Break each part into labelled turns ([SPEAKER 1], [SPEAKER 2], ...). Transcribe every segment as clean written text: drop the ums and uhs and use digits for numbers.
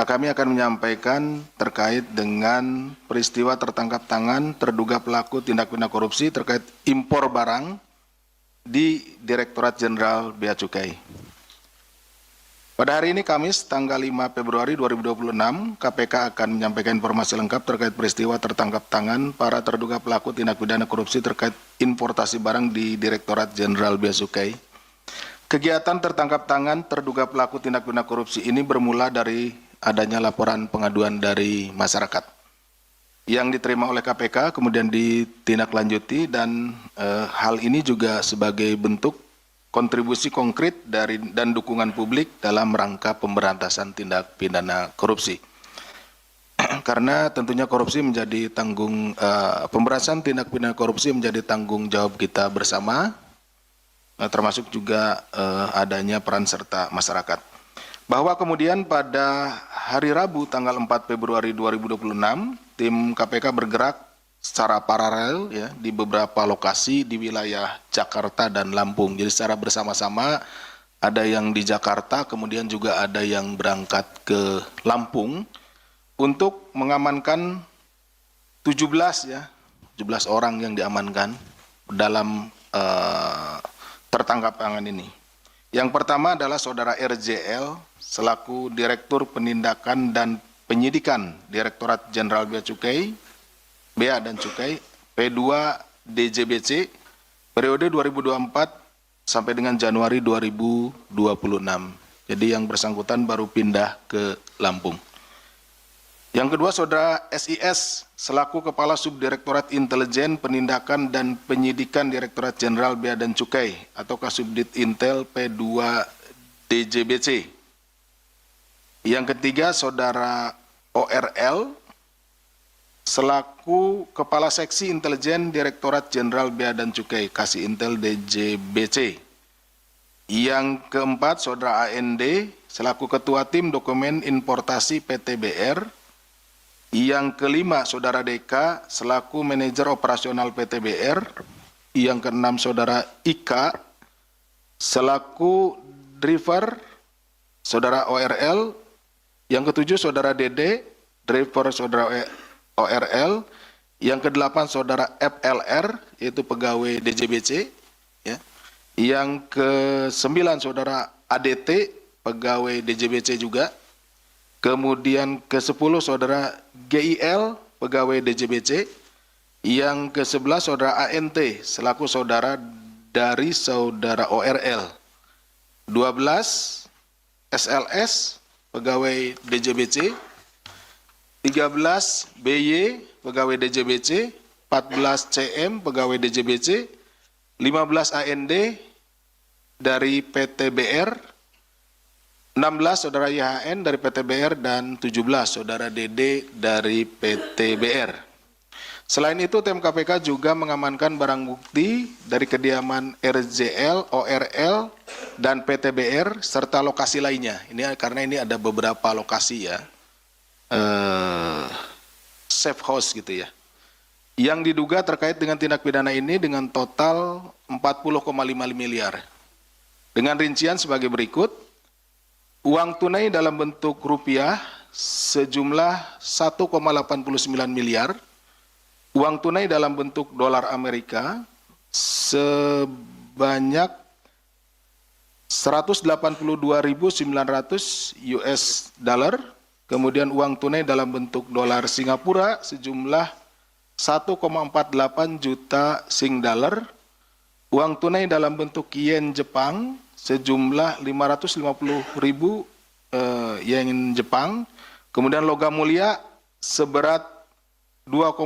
[SPEAKER 1] kami akan menyampaikan terkait dengan peristiwa tertangkap tangan terduga pelaku tindak pidana korupsi terkait impor barang di Direktorat Jenderal Bea Cukai. Pada hari ini Kamis tanggal 5 Februari 2026, KPK akan menyampaikan informasi lengkap terkait peristiwa tertangkap tangan para terduga pelaku tindak pidana korupsi terkait importasi barang di Direktorat Jenderal Bea Cukai. Kegiatan tertangkap tangan terduga pelaku tindak pidana korupsi ini bermula dari adanya laporan pengaduan dari masyarakat yang diterima oleh KPK, kemudian ditindaklanjuti, dan hal ini juga sebagai bentuk kontribusi konkret dan dukungan publik dalam rangka pemberantasan tindak pidana korupsi. Karena tentunya korupsi menjadi pemberantasan tindak pidana korupsi menjadi tanggung jawab kita bersama, termasuk juga adanya peran serta masyarakat. Bahwa kemudian pada hari Rabu tanggal 4 Februari 2026, tim KPK bergerak secara paralel ya di beberapa lokasi di wilayah Jakarta dan Lampung. Jadi secara bersama-sama ada yang di Jakarta, kemudian juga ada yang berangkat ke Lampung untuk mengamankan 17 orang yang diamankan dalam tertangkap tangan ini. Yang pertama adalah saudara RJL selaku Direktur Penindakan dan Penyidikan Direktorat Jenderal Bea dan Cukai P2 DJBC periode 2024 sampai dengan Januari 2026. Jadi yang bersangkutan baru pindah ke Lampung. Yang kedua, saudara SIS selaku Kepala Subdirektorat Intelijen Penindakan dan Penyidikan Direktorat Jenderal Bea dan Cukai atau Kasubdit Intel P2 DJBC. Yang ketiga, saudara ORL selaku Kepala Seksi Intelijen Direktorat Jenderal Bea dan Cukai Kasih Intel DJBC. Yang keempat, saudara AND selaku Ketua Tim Dokumen Importasi PTBR. Yang kelima, saudara DK selaku Manajer Operasional PTBR. Yang keenam, saudara IK selaku Driver saudara ORL. Yang ketujuh, saudara DD Driver saudara ORL. Yang kedelapan, saudara FLR yaitu pegawai DJBC. Ya. Yang kesembilan, saudara ADT pegawai DJBC juga. Kemudian ke-10 saudara GIL pegawai DJBC. Yang ke-11 saudara ANT selaku saudara dari saudara ORL. 12 SLS pegawai DJBC. 13 BY pegawai DJBC. 14 CM pegawai DJBC. 15 AND dari PTBR. 16 saudara YHN dari PTBR dan 17 saudara DD dari PTBR. Selain itu, tim KPK juga mengamankan barang bukti dari kediaman RJL, ORL, dan PTBR serta lokasi lainnya. Ini karena ini ada beberapa lokasi ya, safe house gitu ya, yang diduga terkait dengan tindak pidana ini dengan total 40,5 miliar. Dengan rincian sebagai berikut. Uang tunai dalam bentuk rupiah sejumlah 1,89 miliar. Uang tunai dalam bentuk dolar Amerika sebanyak 182.900 US dollar. Kemudian uang tunai dalam bentuk dolar Singapura sejumlah 1,48 juta Sing dollar. Uang tunai dalam bentuk yen Jepang sejumlah 550.000 yen Jepang. Kemudian logam mulia seberat 2,5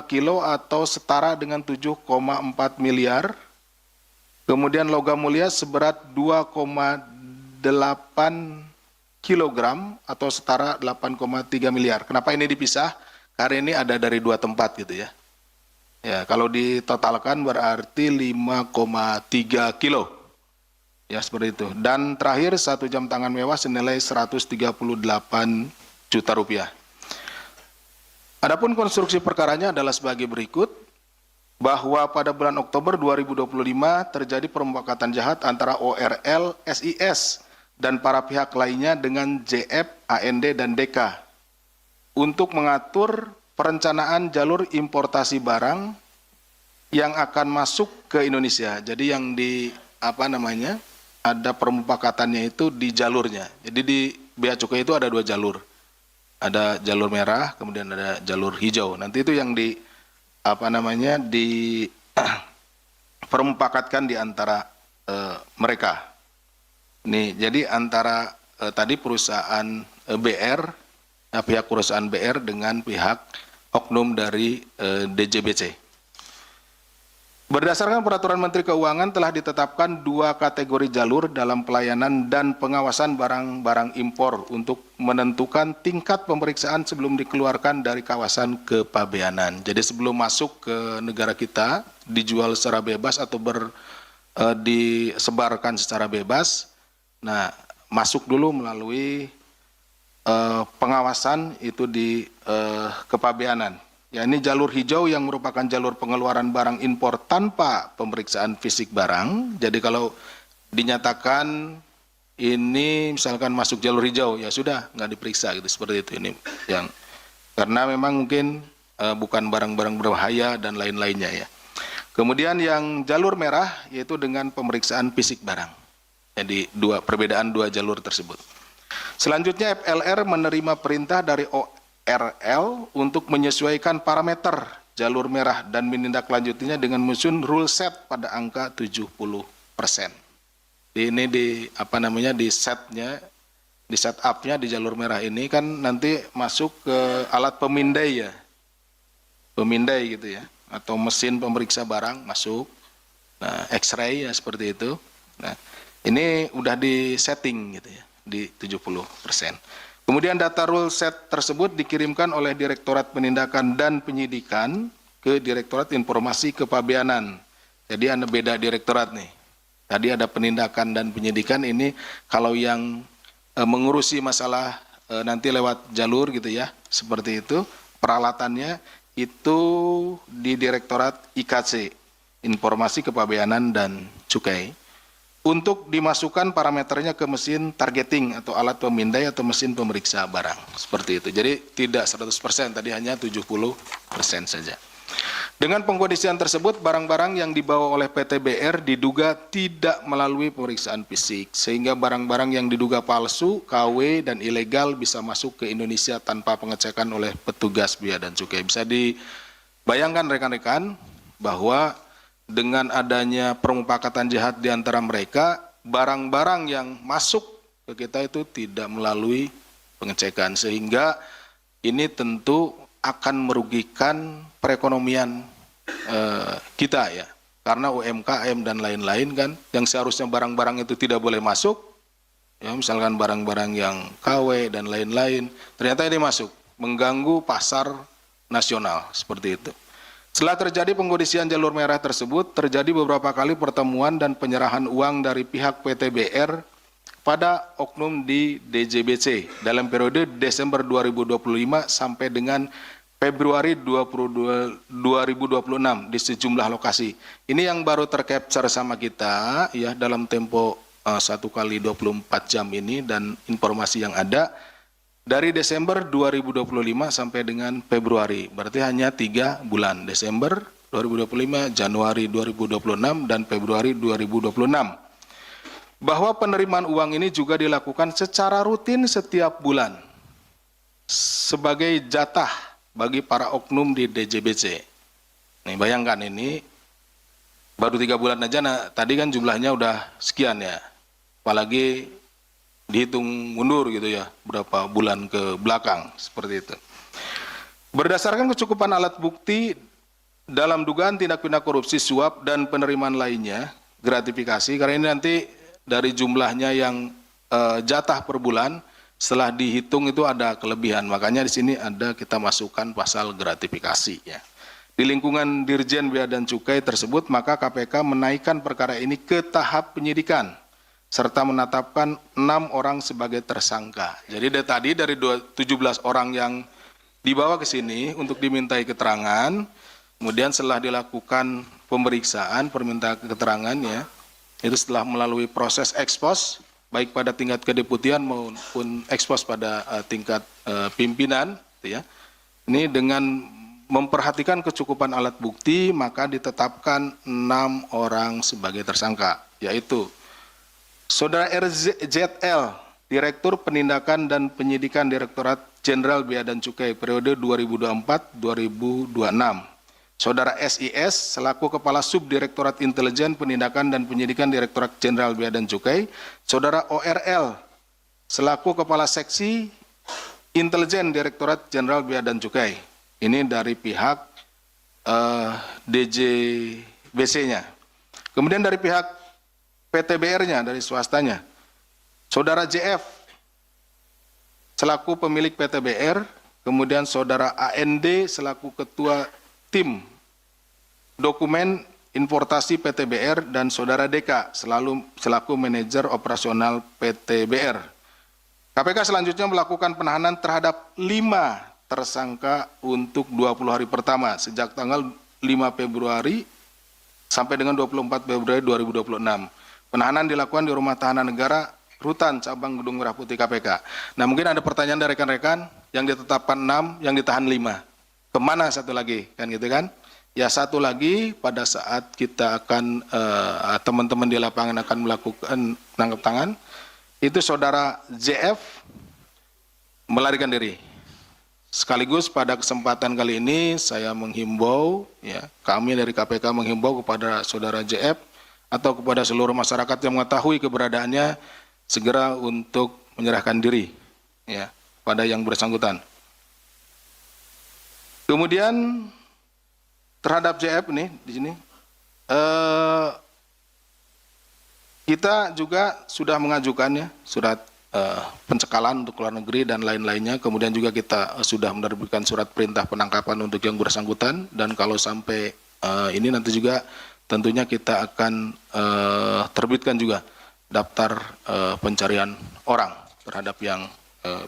[SPEAKER 1] kilo atau setara dengan 7,4 miliar. Kemudian logam mulia seberat 2,8 kilogram atau setara 8,3 miliar. Kenapa ini dipisah? Karena ini ada dari dua tempat gitu ya. Ya, kalau ditotalkan berarti 5,3 kilo. Ya, seperti itu. Dan terakhir, 1 jam tangan mewah senilai 138 juta rupiah. Adapun konstruksi perkaranya adalah sebagai berikut, bahwa pada bulan Oktober 2025 terjadi permufakatan jahat antara ORL SIS dan para pihak lainnya dengan JF, AND, dan DK untuk mengatur perencanaan jalur importasi barang yang akan masuk ke Indonesia. Jadi yang ada permupakatannya itu di jalurnya. Jadi di Bea Cukai itu ada 2 jalur. Ada jalur merah, kemudian ada jalur hijau. Nanti itu yang permupakatkan di antara mereka. Nih, jadi antara tadi perusahaan BR, pihak perusahaan BR dengan pihak oknum dari DJBC. Berdasarkan peraturan Menteri Keuangan telah ditetapkan 2 kategori jalur dalam pelayanan dan pengawasan barang-barang impor untuk menentukan tingkat pemeriksaan sebelum dikeluarkan dari kawasan kepabeanan. Jadi sebelum masuk ke negara kita dijual secara bebas atau disebarkan secara bebas. Nah, masuk dulu melalui pengawasan itu di kepabeanan. Ya, ini jalur hijau yang merupakan jalur pengeluaran barang impor tanpa pemeriksaan fisik barang. Jadi kalau dinyatakan ini misalkan masuk jalur hijau, ya sudah nggak diperiksa gitu, seperti itu. Ini yang karena memang mungkin bukan barang-barang berbahaya dan lain-lainnya ya. Kemudian yang jalur merah yaitu dengan pemeriksaan fisik barang. Jadi perbedaan 2 jalur tersebut. Selanjutnya FLR menerima perintah dari ORL untuk menyesuaikan parameter jalur merah dan menindaklanjutinya dengan menyusun rule set pada angka 70%. Ini di set up-nya di jalur merah ini kan nanti masuk ke alat pemindai ya. Pemindai gitu ya, atau mesin pemeriksa barang masuk. Nah, X-ray ya seperti itu. Nah, ini udah di setting gitu ya, di 70%. Kemudian data rule set tersebut dikirimkan oleh Direktorat Penindakan dan Penyidikan ke Direktorat Informasi Kepabeanan. Jadi ada beda direktorat nih. Tadi ada penindakan dan penyidikan, ini kalau yang mengurusi masalah nanti lewat jalur gitu ya, seperti itu, peralatannya itu di Direktorat IKC, Informasi Kepabeanan dan Cukai. Untuk dimasukkan parameternya ke mesin targeting atau alat pemindai atau mesin pemeriksa barang. Seperti itu. Jadi tidak 100%, tadi hanya 70% saja. Dengan pengkondisian tersebut, barang-barang yang dibawa oleh PT BR diduga tidak melalui pemeriksaan fisik, sehingga barang-barang yang diduga palsu, KW, dan ilegal bisa masuk ke Indonesia tanpa pengecekan oleh petugas Bea dan Cukai. Bisa dibayangkan rekan-rekan bahwa dengan adanya permupakatan jahat di antara mereka, barang-barang yang masuk ke kita itu tidak melalui pengecekan, sehingga ini tentu akan merugikan perekonomian kita ya, karena UMKM dan lain-lain kan, yang seharusnya barang-barang itu tidak boleh masuk, ya misalkan barang-barang yang KW dan lain-lain, ternyata ini masuk, mengganggu pasar nasional, seperti itu. Setelah terjadi pengkondisian jalur merah tersebut, terjadi beberapa kali pertemuan dan penyerahan uang dari pihak PT BR pada oknum di DJBC dalam periode Desember 2025 sampai dengan Februari 2026 di sejumlah lokasi. Ini yang baru tercapture sama kita ya dalam tempo 1 kali 24 jam ini, dan informasi yang ada dari Desember 2025 sampai dengan Februari, berarti hanya 3 bulan, Desember 2025, Januari 2026, dan Februari 2026. Bahwa penerimaan uang ini juga dilakukan secara rutin setiap bulan sebagai jatah bagi para oknum di DJBC. Nih bayangkan, ini baru 3 bulan aja, nah tadi kan jumlahnya udah sekian ya, apalagi dihitung mundur gitu ya, berapa bulan ke belakang, seperti itu. Berdasarkan kecukupan alat bukti dalam dugaan tindak pidana korupsi, suap, dan penerimaan lainnya, gratifikasi, karena ini nanti dari jumlahnya yang jatah per bulan, setelah dihitung itu ada kelebihan, makanya di sini ada kita masukkan pasal gratifikasi ya. Di lingkungan Dirjen Bea dan Cukai tersebut, maka KPK menaikkan perkara ini ke tahap penyidikan, serta menetapkan 6 orang sebagai tersangka. Jadi tadi dari 17 orang yang dibawa ke sini untuk dimintai keterangan, kemudian setelah dilakukan pemeriksaan, permintaan keterangannya, itu setelah melalui proses ekspos, baik pada tingkat kedeputian maupun ekspos pada tingkat pimpinan, gitu ya. Ini dengan memperhatikan kecukupan alat bukti, maka ditetapkan 6 orang sebagai tersangka, yaitu Saudara RZL, Direktur Penindakan dan Penyidikan Direktorat Jenderal Bea dan Cukai periode 2024-2026. Saudara SIS selaku Kepala Subdirektorat Intelijen Penindakan dan Penyidikan Direktorat Jenderal Bea dan Cukai. Saudara ORL selaku Kepala Seksi Intelijen Direktorat Jenderal Bea dan Cukai. Ini dari pihak DJBC-nya. Kemudian dari pihak PTBR-nya, dari swastanya. Saudara JF selaku pemilik PTBR, kemudian Saudara AND selaku Ketua Tim Dokumen Importasi PTBR, dan Saudara DK selaku Manajer Operasional PTBR. KPK selanjutnya melakukan penahanan terhadap 5 tersangka untuk 20 hari pertama sejak tanggal 5 Februari sampai dengan 24 Februari 2026. Penahanan dilakukan di Rumah Tahanan Negara Rutan Cabang Gedung Merah Putih KPK. Nah, mungkin ada pertanyaan dari rekan-rekan, yang ditetapkan 6, yang ditahan 5. Kemana satu lagi? Kan gitu kan? Ya, satu lagi pada saat kita akan, teman-teman di lapangan akan melakukan tangkap tangan, itu Saudara JF melarikan diri. Sekaligus pada kesempatan kali ini saya menghimbau, ya, kami dari KPK menghimbau kepada Saudara JF atau kepada seluruh masyarakat yang mengetahui keberadaannya segera untuk menyerahkan diri, ya, pada yang bersangkutan. Kemudian terhadap JF nih di sini kita juga sudah mengajukannya surat pencekalan untuk luar negeri dan lain-lainnya. Kemudian juga kita sudah menerbitkan surat perintah penangkapan untuk yang bersangkutan, dan kalau sampai ini nanti juga tentunya kita akan terbitkan juga daftar pencarian orang terhadap yang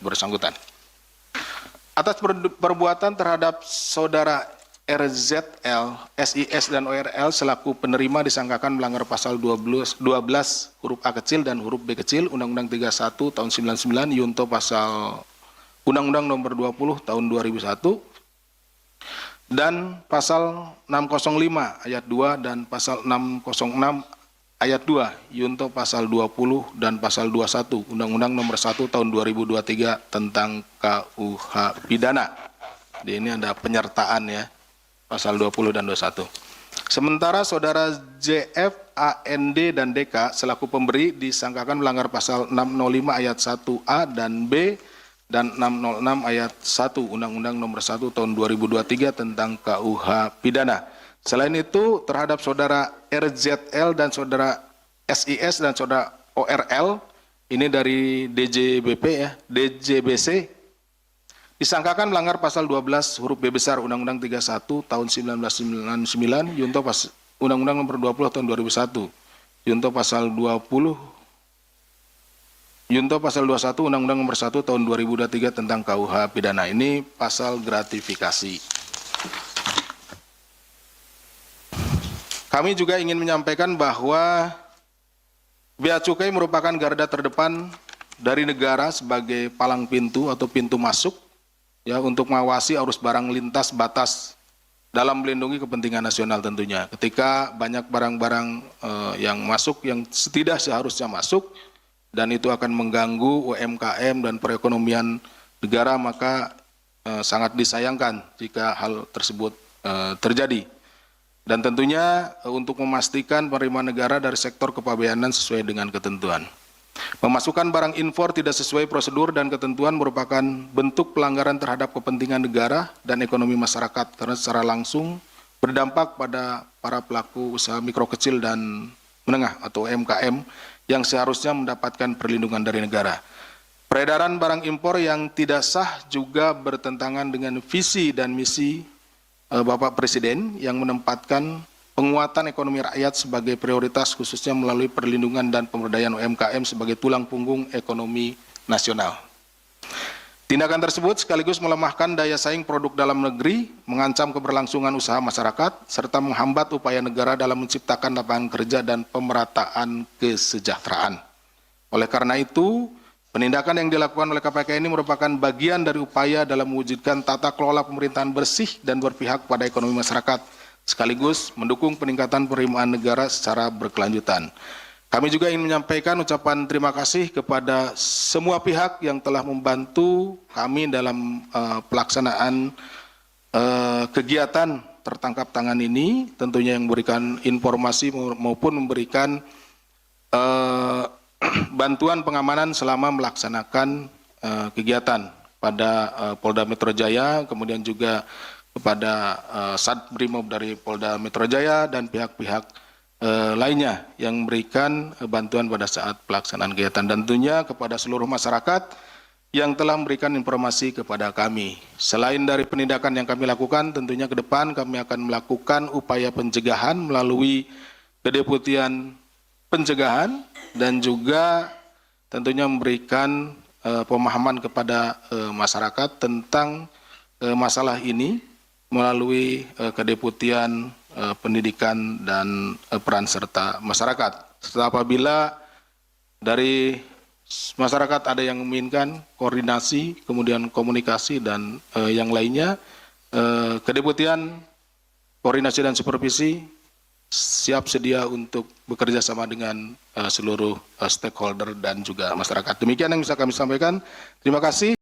[SPEAKER 1] bersangkutan. Atas perbuatan terhadap Saudara RZL, SIS, dan ORL selaku penerima disangkakan melanggar pasal 12 huruf A kecil dan huruf B kecil Undang-Undang 31 tahun 99 yunto pasal Undang-Undang nomor 20 tahun 2001 dan pasal 605 ayat 2 dan pasal 606 ayat 2 yunto pasal 20 dan pasal 21 Undang-Undang nomor 1 tahun 2023 tentang KUH pidana. Jadi ini ada penyertaan, ya, pasal 20 dan 21. Sementara Saudara JF, AND, dan DK selaku pemberi disangkakan melanggar pasal 605 ayat 1A dan B dan 606 ayat 1 Undang-Undang nomor 1 tahun 2023 tentang KUH pidana. Selain itu terhadap Saudara RZL dan Saudara SIS dan Saudara ORL, ini dari DJBP, ya, DJBC, disangkakan melanggar pasal 12 huruf B besar Undang-Undang 31 tahun 1999 yunto Undang-Undang nomor 20 tahun 2001 yunto pasal 20 yunto pasal 21 Undang-Undang nomor 1 tahun 2023 tentang KUH pidana. Ini pasal gratifikasi. Kami juga ingin menyampaikan bahwa Bea Cukai merupakan garda terdepan dari negara sebagai palang pintu atau pintu masuk, ya, untuk mengawasi arus barang lintas batas dalam melindungi kepentingan nasional tentunya. Ketika banyak barang-barang yang masuk yang tidak seharusnya masuk dan itu akan mengganggu UMKM dan perekonomian negara, maka sangat disayangkan jika hal tersebut terjadi. Dan tentunya untuk memastikan penerimaan negara dari sektor kepabeanan sesuai dengan ketentuan. Memasukkan barang impor tidak sesuai prosedur dan ketentuan merupakan bentuk pelanggaran terhadap kepentingan negara dan ekonomi masyarakat karena secara langsung berdampak pada para pelaku usaha mikro kecil dan menengah atau UMKM yang seharusnya mendapatkan perlindungan dari negara. Peredaran barang impor yang tidak sah juga bertentangan dengan visi dan misi Bapak Presiden yang menempatkan penguatan ekonomi rakyat sebagai prioritas khususnya melalui perlindungan dan pemberdayaan UMKM sebagai tulang punggung ekonomi nasional. Tindakan tersebut sekaligus melemahkan daya saing produk dalam negeri, mengancam keberlangsungan usaha masyarakat, serta menghambat upaya negara dalam menciptakan lapangan kerja dan pemerataan kesejahteraan. Oleh karena itu, penindakan yang dilakukan oleh KPK ini merupakan bagian dari upaya dalam mewujudkan tata kelola pemerintahan bersih dan berpihak pada ekonomi masyarakat, sekaligus mendukung peningkatan penerimaan negara secara berkelanjutan. Kami juga ingin menyampaikan ucapan terima kasih kepada semua pihak yang telah membantu kami dalam pelaksanaan kegiatan tertangkap tangan ini, tentunya yang memberikan informasi maupun memberikan bantuan pengamanan selama melaksanakan kegiatan pada Polda Metro Jaya, kemudian juga kepada Satbrimob dari Polda Metro Jaya dan pihak-pihak lainnya yang memberikan bantuan pada saat pelaksanaan kegiatan, dan tentunya kepada seluruh masyarakat yang telah memberikan informasi kepada kami. Selain dari penindakan yang kami lakukan, tentunya ke depan kami akan melakukan upaya pencegahan melalui kedeputian pencegahan dan juga tentunya memberikan pemahaman kepada masyarakat tentang masalah ini melalui kedeputian pendidikan dan peran serta masyarakat. Setelah apabila dari masyarakat ada yang menginginkan koordinasi, kemudian komunikasi dan yang lainnya, kedeputian koordinasi dan supervisi siap sedia untuk bekerja sama dengan seluruh stakeholder dan juga masyarakat. Demikian yang bisa kami sampaikan. Terima kasih.